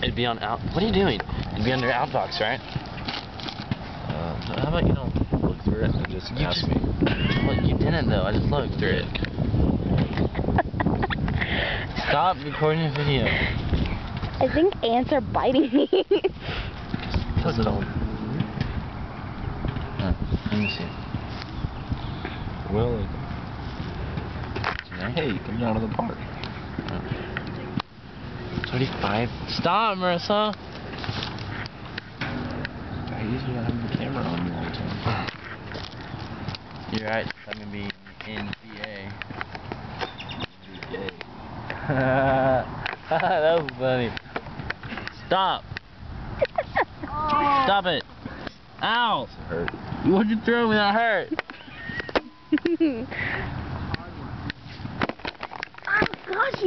It'd be on out. What are you doing? It'd be under outbox, right? How about you don't look through it and just ask me? Well, you didn't though. I just looked through it. Stop recording the video. I think ants are biting me. Cause it on. Let me see. Well, hey, come down to the park. 25. Stop, Marissa. I usually don't have the camera on me all the time. You're right. I'm gonna be in VA. Yay. That was funny. Stop. Stop it. Ow. It hurt. What'd you throw me that hurt? Oh gosh,